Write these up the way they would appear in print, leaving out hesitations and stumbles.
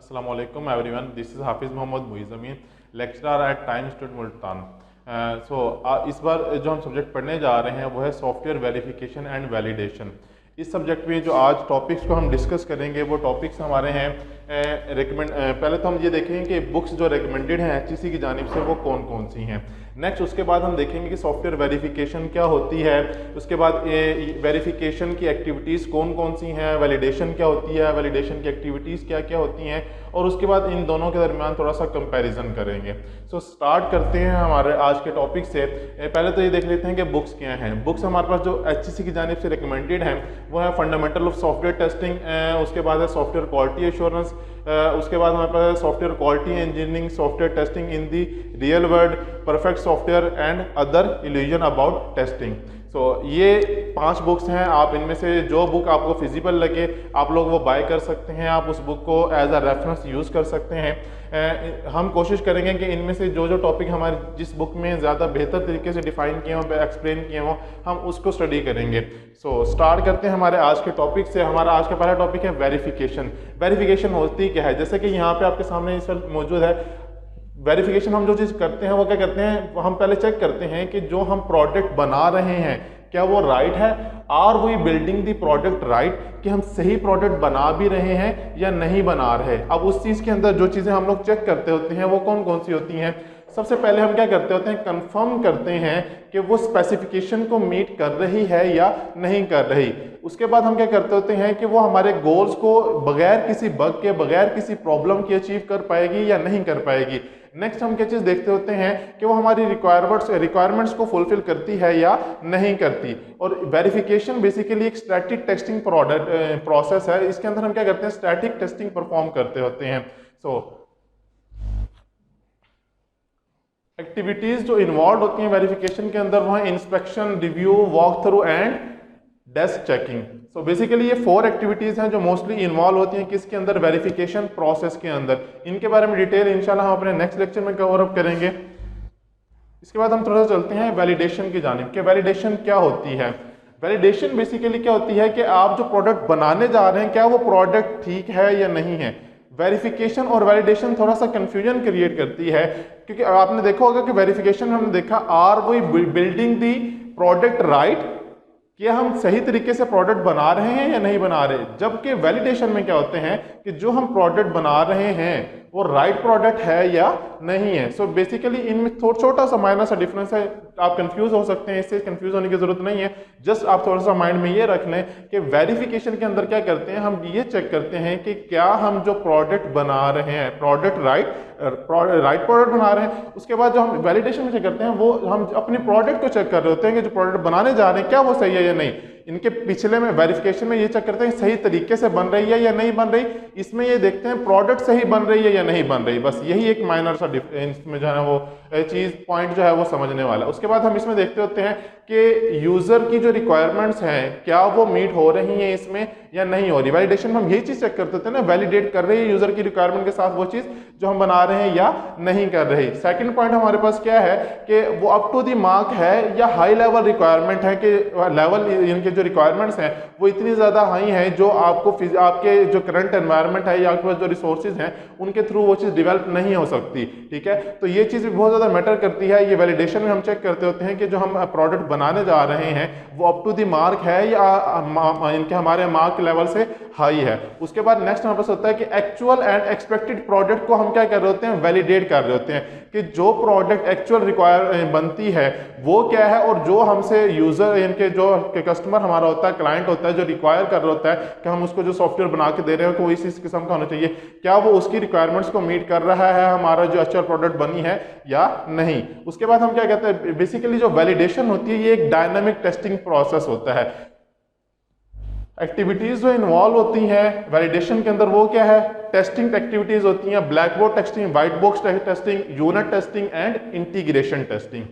अस्सलामु अलैकुम everyone, this is Hafiz Mohammad Muiz Amin, lecturer at Time Institute Multan. इस बार जो हम सब्जेक्ट पढ़ने जा रहे हैं वो है सॉफ्टवेयर वेरिफिकेशन एंड वैलिडेशन। इस सब्जेक्ट में जो आज टॉपिक्स को हम डिस्कस करेंगे वो टॉपिक्स हमारे हैं पहले तो हम ये देखेंगे कि बुक्स जो रिकमेंडेड हैं एचईसी की जानिब से वो कौन कौन सी हैं। नेक्स्ट उसके बाद हम देखेंगे कि सॉफ्टवेयर वेरिफिकेशन क्या होती है। उसके बाद वेरिफिकेशन की एक्टिविटीज़ कौन कौन सी हैं, वैलिडेशन क्या होती है, वैलिडेशन की एक्टिविटीज़ क्या क्या होती हैं, और उसके बाद इन दोनों के दरमियान थोड़ा सा कंपैरिजन करेंगे। स्टार्ट करते हैं हमारे आज के टॉपिक से। पहले तो ये देख लेते हैं कि बुक्स क्या हैं। बुक्स हमारे पास जो एचईसी की जानिब से रिकमेंडेड हैं वो है फंडामेंटल ऑफ सॉफ्टवेयर टेस्टिंग, उसके बाद है सॉफ्टवेयर क्वालिटी एश्योरेंस, उसके बाद हमारे पास software quality engineering, software testing in the real world, perfect software and other illusion about testing. ये 5 बुक्स हैं। आप इनमें से जो बुक आपको फिजिबल लगे आप लोग वो बाय कर सकते हैं, आप उस बुक को एज अ रेफरेंस यूज़ कर सकते हैं। हम कोशिश करेंगे कि इनमें से जो जो टॉपिक हमारे जिस बुक में ज़्यादा बेहतर तरीके से डिफाइन किए हों, एक्सप्लेन किए हों, हम उसको स्टडी करेंगे। स्टार्ट करते हैं हमारे आज के टॉपिक से। हमारा आज का पहला टॉपिक है वेरिफिकेशन। वेरिफिकेशन होती क्या है, जैसे कि यहाँ पे आपके सामने इस वक्त मौजूद है। वेरिफिकेशन हम जो चीज़ करते हैं वो क्या करते हैं, हम पहले चेक करते हैं कि जो हम प्रोडक्ट बना रहे हैं क्या वो राइट है, are we building the product right, कि हम सही प्रोडक्ट बना भी रहे हैं या नहीं बना रहे। अब उस चीज़ के अंदर जो चीज़ें हम लोग चेक करते होते हैं वो कौन कौन सी होती हैं। सबसे पहले हम क्या करते होते हैं, कंफर्म करते हैं कि वो स्पेसिफिकेशन को मीट कर रही है या नहीं कर रही। उसके बाद हम क्या करते होते हैं कि वो हमारे गोल्स को बगैर किसी बग के, बगैर किसी प्रॉब्लम के अचीव कर पाएगी या नहीं कर पाएगी। नेक्स्ट हम क्या चीज़ देखते होते हैं कि वो हमारी रिक्वायरमेंट्स को फुलफिल करती है या नहीं करती। और वेरिफिकेशन बेसिकली एक स्टैटिक टेस्टिंग प्रोसेस है। इसके अंदर हम क्या करते हैं, स्टैटिक टेस्टिंग परफॉर्म करते होते हैं। एक्टिविटीज जो इन्वॉल्व होती हैं वेरिफिकेशन के अंदर वो है inspection, review, walk through and desk checking. Basically ये 4 एक्टिविटीज हैं जो मोस्टली इन्वॉल्व होती हैं किसके अंदर, वेरिफिकेशन प्रोसेस के अंदर। इनके बारे में डिटेल इंशाल्लाह हम अपने नेक्स्ट लेक्चर में कवर अप करेंगे। इसके बाद हम थोड़ा सा चलते हैं वैलिडेशन की जानिब कि वैलिडेशन क्या होती है। वैलिडेशन बेसिकली क्या होती है कि आप जो प्रोडक्ट बनाने जा रहे हैं क्या वो प्रोडक्ट ठीक है या नहीं है। वेरिफिकेशन और वैलिडेशन थोड़ा सा कंफ्यूजन क्रिएट करती है, क्योंकि आपने देखा होगा कि वेरिफिकेशन में हमने देखा are we building the product right, कि हम सही तरीके से प्रोडक्ट बना रहे हैं या नहीं बना रहे। जबकि वैलिडेशन में क्या होते हैं कि जो हम प्रोडक्ट बना रहे हैं वो राइट प्रोडक्ट है या नहीं है। बेसिकली इनमें छोटा सा माइनर सा डिफरेंस है। आप कंफ्यूज हो सकते हैं, इससे कंफ्यूज होने की जरूरत नहीं है। जस्ट आप थोड़ा सा माइंड में ये रख लें कि वेरिफिकेशन के अंदर क्या करते हैं, हम ये चेक करते हैं कि क्या हम जो प्रोडक्ट बना रहे हैं प्रोडक्ट राइट प्रोडक्ट बना रहे हैं। उसके बाद जो हम वैलिडेशन में चेक करते हैं वो हम अपने प्रोडक्ट को चेक कर रहे होते हैं कि जो प्रोडक्ट बनाने जा रहे हैं क्या वो सही है या नहीं। इनके पिछले में वेरिफिकेशन में ये चेक करते हैं सही तरीके से बन रही है या नहीं बन रही। इसमें ये देखते हैं प्रोडक्ट सही बन रही है या नहीं बन रही। बस यही एक माइनर सा इसमें जो है वो चीज पॉइंट जो है वो समझने वाला। उसके बाद हम इसमें देखते होते हैं कि यूजर की जो रिक्वायरमेंट्स हैं क्या वो मीट हो रही हैं इसमें या नहीं हो रही। वैलिडेशन में हम यही चीज चेक करते थे ना, वैलिडेट कर रही है यूजर की रिक्वायरमेंट के साथ वो चीज जो हम बना रहे हैं या नहीं कर रही। सेकंड पॉइंट हमारे पास क्या है कि वो अप टू दी मार्क है या हाई लेवल रिक्वायरमेंट है, कि लेवल इनके जो रिक्वायरमेंट्स हैं वो इतनी ज्यादा हाई है जो आपको आपके जो करंट एनवायरनमेंट है या आपके पास जो रिसोर्सेज हैं उनके थ्रू वो चीज डेवलप नहीं हो सकती। ठीक है, तो ये चीज भी बहुत ज्यादा मैटर करती है। ये वैलिडेशन में हम चेक करते होते हैं कि जो हम प्रोडक्ट बनाने जा रहे हैं वो अप टू दी मार्क है या इनके हमारे मार्क लेवल से हाई है। उसके बाद नेक्स्ट हमारे पास होता है कि एक्चुअल एंड एक्सपेक्टेड प्रोडक्ट को हम क्या कर रहे होते हैं, वैलिडेट कर रहे होते हैं कि जो प्रोडक्ट एक्चुअल रिक्वायर बनती है वो क्या है, और जो हमसे यूजर इनके जो कस्टमर हमारा होता है, क्लाइंट होता है, जो रिक्वायर कर रहा होता है कि हम उसको जो सॉफ्टवेयर बना के दे रहे हो कि वो इस किस्म का होना चाहिए, क्या वो उसकी रिक्वायरमेंट्स को मीट कर रहा है हमारा जो एक्चुअल प्रोडक्ट बनी है या नहीं। उसके बाद हम क्या कहते हैं, बेसिकली जो वैलिडेशन होती है ये एक डायनामिक टेस्टिंग प्रोसेस होता है। एक्टिविटीज जो इन्वॉल्व होती हैं वैलिडेशन के अंदर वो क्या है, टेस्टिंग एक्टिविटीज होती हैं, black board testing, white box testing, unit testing and integration testing.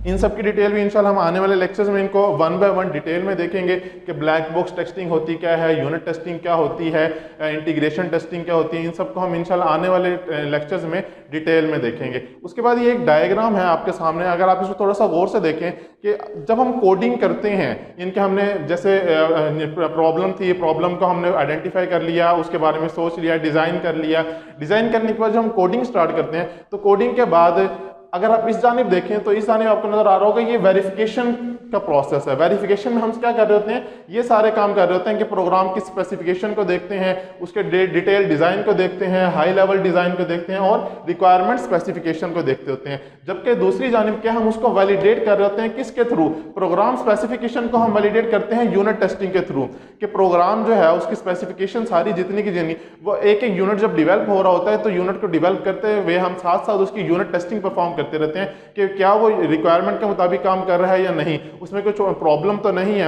इन सब की डिटेल भी इंशाल्लाह हम आने वाले लेक्चर्स में इनको वन बाय वन डिटेल में देखेंगे कि ब्लैक बॉक्स टेस्टिंग होती क्या है, यूनिट टेस्टिंग क्या होती है, इंटीग्रेशन टेस्टिंग क्या होती है। इन सबको हम इंशाल्लाह आने वाले लेक्चर्स में डिटेल में देखेंगे। उसके बाद ये एक डायग्राम है आपके सामने, अगर आप इसको थोड़ा सा गौर से देखें कि जब हम कोडिंग करते हैं, इनके हमने जैसे प्रॉब्लम थी, प्रॉब्लम को हमने आइडेंटिफाई कर लिया, उसके बारे में सोच लिया, डिज़ाइन कर लिया। डिज़ाइन करने के बाद जब हम कोडिंग स्टार्ट करते हैं तो कोडिंग के बाद अगर आप इस जानिब देखें तो इस जानिब आपको नजर आ रहा होगा ये वेरिफिकेशन का प्रोसेस है। वेरिफिकेशन में हम क्या कर रहे होते हैं, ये सारे काम कर रहे होते हैं कि प्रोग्राम की स्पेसिफिकेशन को देखते हैं, उसके डिटेल डिजाइन को देखते हैं, हाई लेवल डिजाइन को देखते हैं और रिक्वायरमेंट स्पेसिफिकेशन को देखते होते हैं। जबकि दूसरी जानिब क्या, हम उसको वैलिडेट कर रहे होते हैं किसके थ्रू, प्रोग्राम स्पेसिफिकेशन को हम वैलिडेट करते हैं यूनिट टेस्टिंग के थ्रू, कि प्रोग्राम जो है उसकी स्पेसिफिकेशन सारी जितनी की जितनी, वो एक एक यूनिट जब डिवेल्प हो रहा होता है तो यूनिट को डिवेल्प करते हुए हम साथ साथ उसकी यूनिट टेस्टिंग परफॉर्म करते रहते हैं कि क्या वो रिक्वायरमेंट के मुताबिक काम कर रहा है या नहीं, उसमें कुछ प्रॉब्लम तो नहीं है।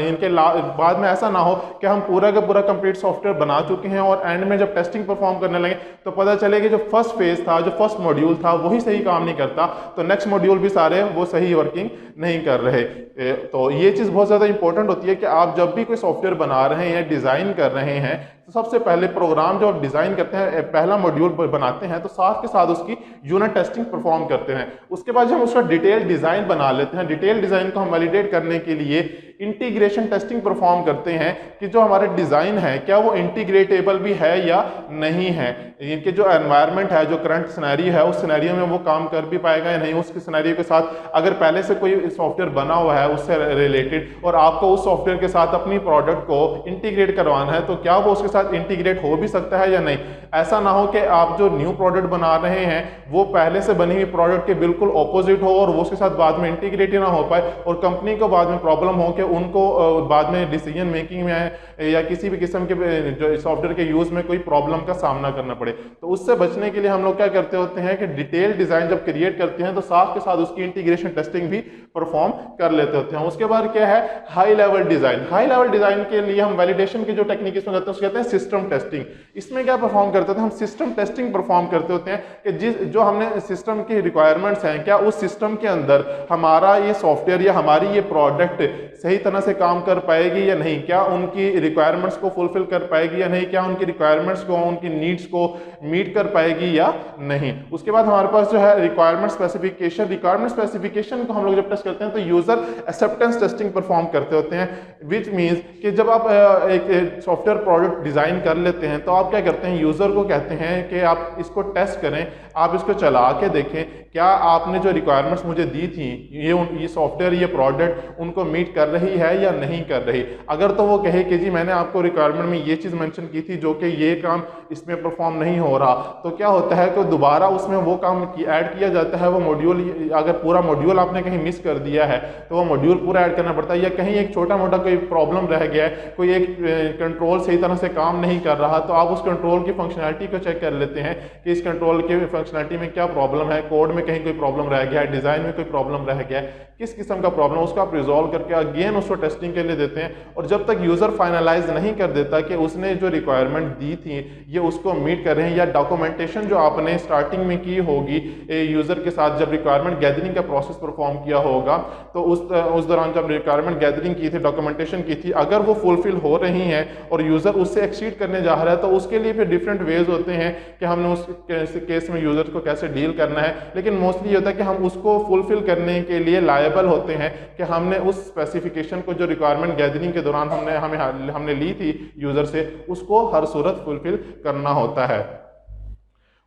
इनके बाद में ऐसा ना हो कि हम पूरा का पूरा कंप्लीट सॉफ्टवेयर बना चुके हैं और एंड में जब टेस्टिंग परफॉर्म करने लगे तो पता चले कि जो फर्स्ट फेज था, जो फर्स्ट मॉड्यूल था, वही सही काम नहीं करता, तो नेक्स्ट मॉड्यूल भी सारे वो सही वर्किंग नहीं कर रहे। तो ये चीज़ बहुत ज़्यादा इंपॉर्टेंट होती है कि आप जब भी कोई सॉफ्टवेयर बना रहे हैं या डिज़ाइन कर रहे हैं तो सबसे पहले प्रोग्राम जो आप डिज़ाइन करते हैं, पहला मॉड्यूल बनाते हैं तो साथ के साथ उसकी यूनिट टेस्टिंग परफॉर्म करते हैं। उसके बाद जब हम उसका डिटेल डिज़ाइन बना लेते हैं, डिटेल डिज़ाइन को हम वैलिडेट करने के लिए इंटीग्रेशन टेस्टिंग परफॉर्म करते हैं कि जो हमारे डिज़ाइन है क्या वो इंटीग्रेटेबल भी है या नहीं है, इनके जो एनवायरनमेंट है, जो करंट सिनेरियो है, उस सिनेरियो में वो काम कर भी पाएगा या नहीं। उसके सिनेरियो के साथ अगर पहले से कोई सॉफ्टवेयर बना हुआ है उससे रिलेटेड और आपको उस सॉफ्टवेयर के साथ अपनी प्रोडक्ट को इंटीग्रेट करवाना है तो क्या वो उसके साथ इंटीग्रेट हो भी सकता है या नहीं। ऐसा ना हो कि आप जो न्यू प्रोडक्ट बना रहे हैं वो पहले से बनी हुई प्रोडक्ट के बिल्कुल ऑपोजिट हो और वो उसके साथ बाद में इंटीग्रेट ही ना हो पाए और कंपनी को बाद में प्रॉब्लम हो कि उनको बाद में डिसीजन मेकिंग में या किसी भी किस्म के जो सॉफ्टवेयर के यूज में कोई प्रॉब्लम का सामना करना पड़े। तो उससे बचने के लिए हम लोग क्या करते होते हैं कि डिटेल डिजाइन जब क्रिएट करते हैं तो साथ के साथ उसकी इंटीग्रेशन टेस्टिंग भी परफॉर्म कर लेते होते हैं। उसके बाद क्या है, high level design. High level design के लिए हम वैलिडेशन की जो टेक्निक इसमें करते हैं उसको कहते हैं सिस्टम टेस्टिंग। इसमें क्या परफॉर्म करते हैं, हम सिस्टम टेस्टिंग परफॉर्म करते होते हैं कि जो हमने सिस्टम की रिक्वायरमेंट्स हैं क्या उस सिस्टम के अंदर हमारा ये सॉफ्टवेयर या हमारी ये प्रोडक्ट सही तरह से काम कर पाएगी या नहीं, क्या उनकी रिक्वायरमेंट्स को फुलफिल कर पाएगी या नहीं, क्या उनकी रिक्वायरमेंट्स को, उनकी नीड्स को मीट कर पाएगी या नहीं। उसके बाद हमारे पास जो है रिक्वायरमेंट स्पेसिफिकेशन। रिक्वायरमेंट स्पेसिफिकेशन को हम लोग जब टेस्ट करते हैं तो यूजर एक्सेप्टेंस टेस्टिंग परफॉर्म करते होते हैं, विच मीन्स कि जब आप एक सॉफ्टवेयर प्रोडक्ट डिजाइन कर लेते हैं तो आप क्या करते हैं, यूजर को कहते हैं कि आप इसको टेस्ट करें, आप इसको चला के देखें क्या आपने जो रिक्वायरमेंट्स मुझे दी थी ये सॉफ्टवेयर ये प्रोडक्ट उनको मीट कर रही है या नहीं कर रही। अगर तो वो कहे कि जी मैंने आपको रिक्वायरमेंट में ये चीज़ मेंशन की थी जो कि ये काम इसमें परफॉर्म नहीं हो रहा, तो क्या होता है कि दोबारा उसमें वो काम ऐड किया जाता है। वो मॉड्यूल अगर पूरा मॉड्यूल आपने कहीं मिस कर दिया है तो वो मॉड्यूल पूरा ऐड करना पड़ता है, या कहीं एक छोटा मोटा कोई प्रॉब्लम रह गया है, कोई एक कंट्रोल सही तरह से काम नहीं कर रहा, तो आप उस कंट्रोल की फंक्शनैलिटी को चेक कर लेते हैं कि इस कंट्रोल की फंक्शनैलिटी में क्या प्रॉब्लम है, कोड में कहीं कोई प्रॉब्लम रह गया है, डिज़ाइन में कोई प्रॉब्लम रह गया है, किस किस्म का प्रॉब्लम, उसको आप रिजॉल्व करके अगेन उसको टेस्टिंग के लिए देते हैं। और जब तक यूज़र फाइनलाइज नहीं कर देता कि उसने जो रिक्वायरमेंट दी थी ये उसको मीट कर रहे हैं, या डॉक्यूमेंटेशन जो आपने स्टार्टिंग में की होगी यूज़र के साथ जब रिक्वायरमेंट गैदरिंग का प्रोसेस परफॉर्म किया होगा, तो उस दौरान जब रिक्वायरमेंट गैदरिंग की थी, डॉक्यूमेंटेशन की थी, अगर वो फुलफिल हो रही हैं और यूज़र उससे एक्सीड करने जा रहा है तो उसके लिए फिर डिफरेंट वेज होते हैं कि हमने उस केस में यूज़र को कैसे डील करना है। लेकिन मोस्टली ये होता है कि हम उसको फुलफिल करने के लिए लायबल होते हैं कि हमने उस स्पेसिफिकेशन को जो रिक्वायरमेंट गैदरिंग के दौरान हमने ली थी यूज़र से, उसको हर सूरत फुलफिल करना होता है।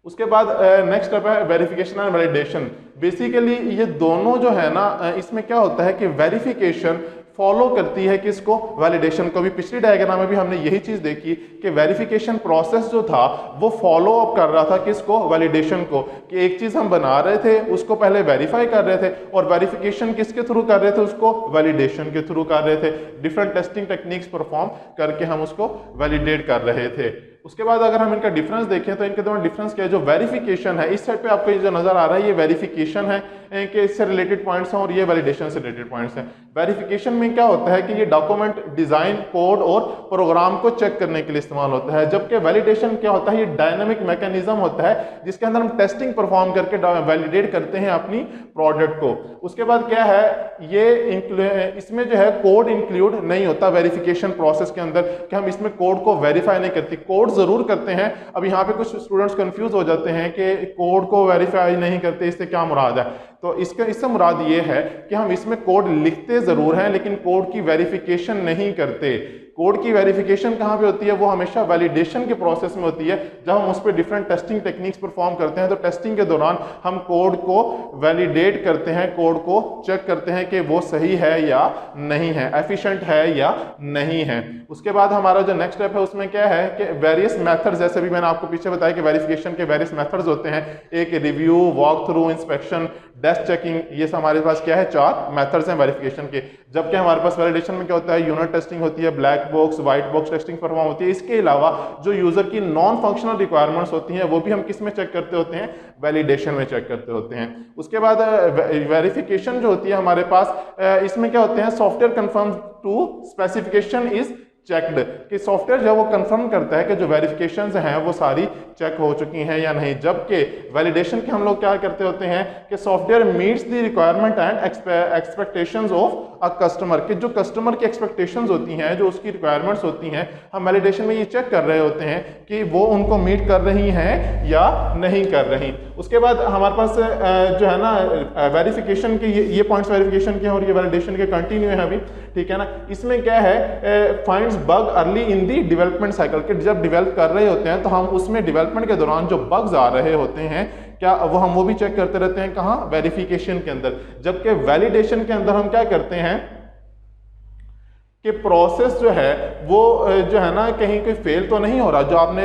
उसके बाद नेक्स्ट स्टेप है वेरिफिकेशन एंड वैलिडेशन। बेसिकली ये दोनों जो है ना, इसमें क्या होता है कि वेरिफिकेशन फॉलो करती है किसको, वैलिडेशन को। भी पिछली डायग्राम में भी हमने यही चीज देखी कि वेरिफिकेशन प्रोसेस जो था वो फॉलो अप कर रहा था किसको, वैलिडेशन को। कि एक चीज हम बना रहे थे उसको पहले वेरीफाई कर रहे थे और वेरिफिकेशन किसके थ्रू कर रहे थे, उसको वैलिडेशन के थ्रू कर रहे थे। डिफरेंट टेस्टिंग टेक्निक्स परफॉर्म करके हम उसको वैलिडेट कर रहे थे। उसके बाद अगर हम इनका डिफरेंस देखें तो इनके दोनों डिफरेंस क्या है, जो वेरिफिकेशन है इस साइड पे आपको ये जो नजर आ रहा है ये वेरिफिकेशन है, के इससे रिलेटेड पॉइंट्स हैं और ये वैलिडेशन से रिलेटेड पॉइंट्स हैं। वेरिफिकेशन में क्या होता है कि ये डॉक्यूमेंट, डिजाइन, कोड और प्रोग्राम को चेक करने के लिए इस्तेमाल होता है, जबकि वैलिडेशन क्या होता है, ये डायनामिक मैकेनिज्म होता है जिसके अंदर हम टेस्टिंग परफॉर्म करके वैलिडेट करते हैं अपनी प्रोडक्ट को। उसके बाद क्या है, ये इसमें जो है कोड इंक्लूड नहीं होता वेरिफिकेशन प्रोसेस के अंदर, कि हम इसमें कोड को वेरीफाई नहीं करते, कोड जरूर करते हैं। अब यहाँ पे कुछ स्टूडेंट्स कंफ्यूज हो जाते हैं कि कोड को वेरीफाई नहीं करते, इससे क्या मुराद है। तो इससे मुराद ये है कि हम इसमें कोड लिखते जरूर हैं लेकिन कोड की वेरिफिकेशन नहीं करते। कोड की वेरिफिकेशन कहाँ पे होती है, वो हमेशा वैलिडेशन के प्रोसेस में होती है, जब हम उस पर डिफरेंट टेस्टिंग टेक्निक्स परफॉर्म करते हैं। तो टेस्टिंग के दौरान हम कोड को वैलिडेट करते हैं, कोड को चेक करते हैं कि वो सही है या नहीं है, एफिशिएंट है या नहीं है। उसके बाद हमारा जो नेक्स्ट स्टेप है उसमें क्या है कि वेरियस मेथड्स, जैसे भी मैंने आपको पीछे बताया कि वेरिफिकेशन के वेरियस मेथड्स होते हैं, एक review, walk through, inspection, desk checking, ये हमारे पास क्या है, 4 मेथड्स हैं वेरिफिकेशन के। जबकि हमारे पास वैलिडेशन में क्या होता है, यूनिट टेस्टिंग होती है, black box, white box testing perform होती है। इसके अलावा जो यूजर की नॉन फंक्शनल रिक्वायरमेंट्स होती हैं वो भी हम किस में चेक करते होते हैं, वैलिडेशन में चेक करते होते हैं। उसके बाद वेरिफिकेशन जो होती है हमारे पास, इसमें क्या होते हैं, software conform to specification is checked, कि सॉफ्टवेयर जब वो कंफर्म करता है कि जो वेरिफिकेशंस हैं वो सारी चेक हो चुकी हैं या नहीं। जबकि वैलिडेशन के हम लोग क्या करते होते हैं कि software meets the requirement and expectations of a customer, कि जो कस्टमर की एक्सपेक्टेशंस होती हैं, जो उसकी रिक्वायरमेंट्स होती हैं, हम वैलिडेशन में ये चेक कर रहे होते हैं कि वो उनको मीट कर रही हैं या नहीं कर रही। उसके बाद हमारे पास जो है ना वेरिफिकेशन के ये पॉइंट्स वेरिफिकेशन के हैं और ये वैलिडेशन के कंटिन्यू हैं अभी, ठीक है ना। इसमें क्या है, finds bug early in the development cycle, कि जब डेवलप कर रहे होते हैं तो हम उसमें डेवलपमेंट के दौरान जो बग्स आ रहे होते हैं क्या वो भी चेक करते रहते हैं, कहाँ, वेरिफिकेशन के अंदर। जबकि वैलिडेशन के अंदर हम क्या करते हैं कि प्रोसेस जो है वो जो है ना कहीं कोई फेल तो नहीं हो रहा, जो आपने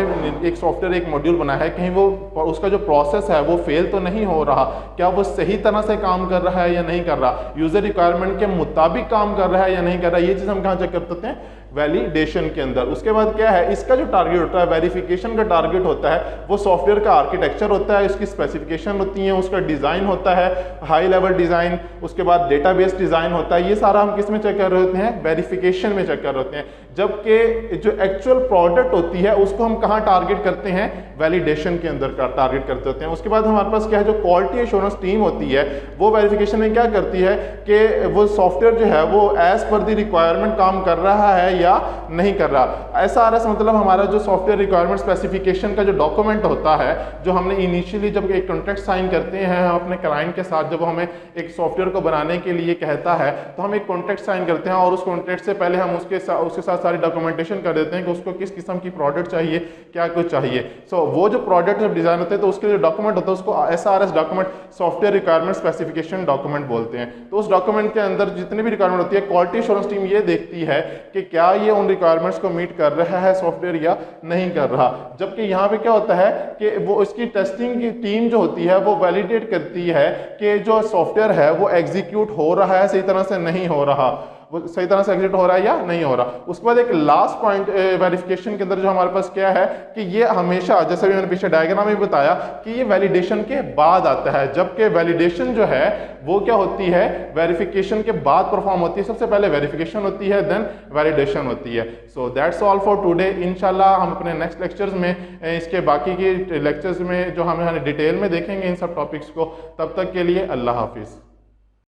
एक सॉफ्टवेयर एक मॉड्यूल बनाया है कहीं वो उसका जो प्रोसेस है वो फेल तो नहीं हो रहा, क्या वो सही तरह से काम कर रहा है या नहीं कर रहा, यूजर रिक्वायरमेंट के मुताबिक काम कर रहा है या नहीं कर रहा, ये चीज़ हम कहाँ चेक करते हैं, वैलिडेशन के अंदर। उसके बाद क्या है, इसका जो टारगेट होता है, वेरिफिकेशन का टारगेट होता है, वो सॉफ्टवेयर का आर्किटेक्चर होता है, उसकी स्पेसिफिकेशन होती है, उसका डिज़ाइन होता है, हाई लेवल डिज़ाइन, उसके बाद डेटाबेस डिज़ाइन होता है। ये सारा हम किस में चेक कर रहे होते हैं, वेरिफिकेशन में चेक कर रहे होते हैं। जबकि जो एक्चुअल प्रोडक्ट होती है उसको हम कहाँ टारगेट करते हैं, वैलिडेशन के अंदर का टारगेट करते होते हैं। उसके बाद हमारे पास क्या है, जो क्वालिटी एश्योरेंस टीम होती है वो वेरिफिकेशन में क्या करती है कि वो सॉफ्टवेयर जो है वो एज पर द रिक्वायरमेंट काम कर रहा है या नहीं कर रहा। SRS मतलब हमारा जो सॉफ्टवेयर रिक्वायरमेंट स्पेसिफिकेशन का जो डॉक्यूमेंट होता है, जो हमने इनिशियली जब एक कॉन्ट्रैक्ट साइन करते हैं हम अपने क्लाइंट के साथ, जब हमें एक सॉफ्टवेयर को बनाने के लिए कहता है तो हम एक कॉन्ट्रैक्ट साइन करते हैं और उस कॉन्ट्रैक्ट से पहले हम उसके साथ सारी डॉक्यूमेंटेशन कर देते हैं कि उसको किस किस्म की प्रोडक्ट चाहिए, क्या कुछ चाहिए। वो जो प्रोडक्ट जब डिजाइन होते हैं तो उसके जो डॉक्यूमेंट होता है उसको SRS document, software requirement specification document बोलते हैं। तो उस डॉक्यूमेंट के अंदर जितने भी रिक्वायरमेंट होती है, क्वालिटी एश्योरेंस टीम ये देखती है कि क्या ये उन रिक्वायरमेंट्स को मीट कर रहा है सॉफ्टवेयर या नहीं कर रहा। जबकि यहाँ पे क्या होता है कि वो इसकी टेस्टिंग की टीम जो होती है वो वैलिडेट करती है कि जो सॉफ्टवेयर है वो एग्जीक्यूट हो रहा है, सही तरह से नहीं हो रहा, वो सही तरह से एग्जीक्यूट हो रहा है या नहीं हो रहा। उसके बाद एक लास्ट पॉइंट वेरिफिकेशन के अंदर जो हमारे पास क्या है कि ये हमेशा, जैसे भी मैंने पीछे डायग्राम में बताया कि ये वैलिडेशन के बाद आता है। जबकि वैलिडेशन जो है वो क्या होती है, वेरिफिकेशन के बाद परफॉर्म होती है। सबसे पहले वेरिफिकेशन होती है, देन वैलिडेशन होती है। So that's all for today. इंशाल्लाह हम अपने नेक्स्ट लेक्चर्स में इसके बाकी के लेक्चर्स में जो हम डिटेल में देखेंगे इन सब टॉपिक्स को। तब तक के लिए अल्लाह हाफिज़।